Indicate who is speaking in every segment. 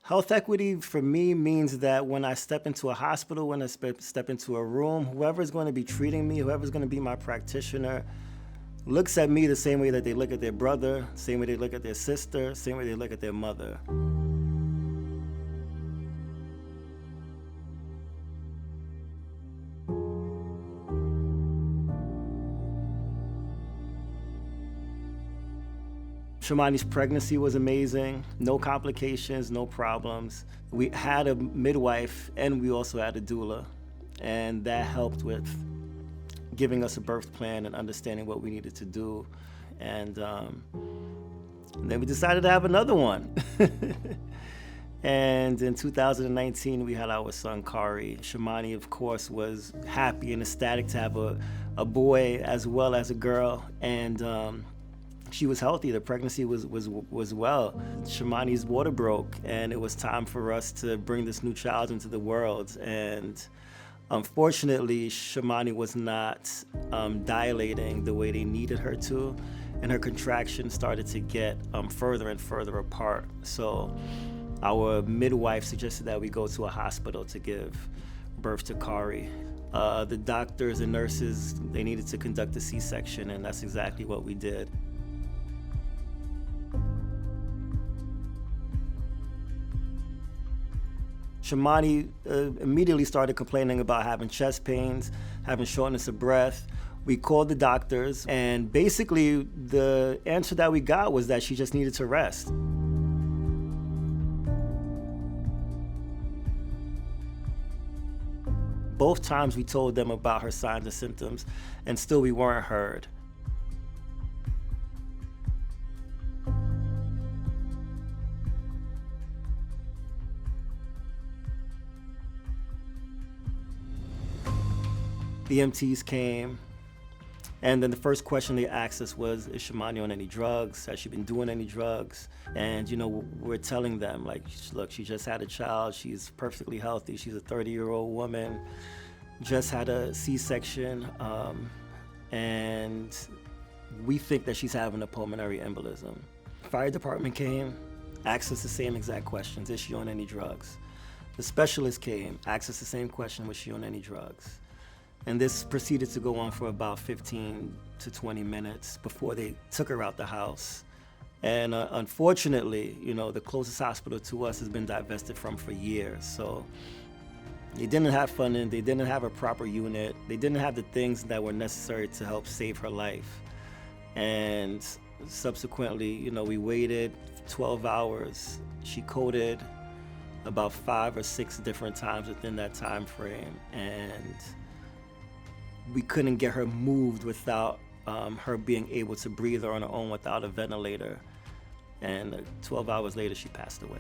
Speaker 1: Health equity for me means that when I step into a hospital, when I step into a room, whoever's going to be treating me, whoever's going to be my practitioner, looks at me the same way that they look at their brother, same way they look at their sister, same way they look at their mother. Shamony's pregnancy was amazing. No complications, no problems. We had a midwife and we also had a doula, and that helped with giving us a birth plan and understanding what we needed to do. And then we decided to have another one. And in 2019, we had our son, Kari. Shamony, of course, was happy and ecstatic to have a boy as well as a girl. And she was healthy. The pregnancy was well. Shamony's water broke, and it was time for us to bring this new child into the world. And unfortunately, Shamony was not dilating the way they needed her to, and her contractions started to get further and further apart. So our midwife suggested that we go to a hospital to give birth to Kari. The doctors and nurses, they needed to conduct a C-section, and that's exactly what we did. Shamony immediately started complaining about having chest pains, having shortness of breath. We called the doctors, and basically the answer that we got was that she just needed to rest. Both times we told them about her signs and symptoms, and still we weren't heard. The EMTs came, and then the first question they asked us was, is Shamony on any drugs? Has she been doing any drugs? And, we're telling them, like, look, she just had a child. She's perfectly healthy. She's a 30-year-old woman, just had a C-section, and we think that she's having a pulmonary embolism. Fire department came, asked us the same exact questions. Is she on any drugs? The specialist came, asked us the same question, was she on any drugs? And this proceeded to go on for about 15 to 20 minutes before they took her out the house. And unfortunately, the closest hospital to us has been divested from for years. So they didn't have funding, they didn't have a proper unit, they didn't have the things that were necessary to help save her life. And subsequently, we waited 12 hours. She coded about 5 or 6 different times within that time frame. And we couldn't get her moved without her being able to breathe on her own without a ventilator. And 12 hours later, she passed away.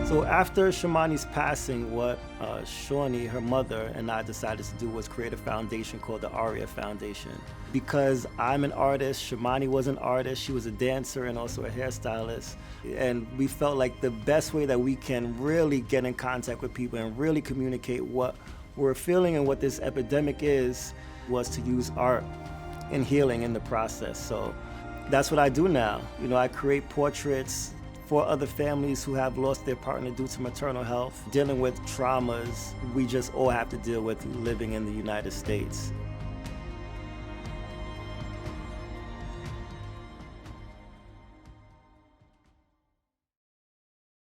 Speaker 1: So after Shamony's passing, what Shawnee, her mother, and I decided to do was create a foundation called the Aria Foundation. Because I'm an artist, Shamony was an artist, she was a dancer and also a hairstylist. And we felt like the best way that we can really get in contact with people and really communicate what we're feeling and what this epidemic is was to use art and healing in the process. So that's what I do now. I create portraits for other families who have lost their partner due to maternal health, dealing with traumas we just all have to deal with living in the United States.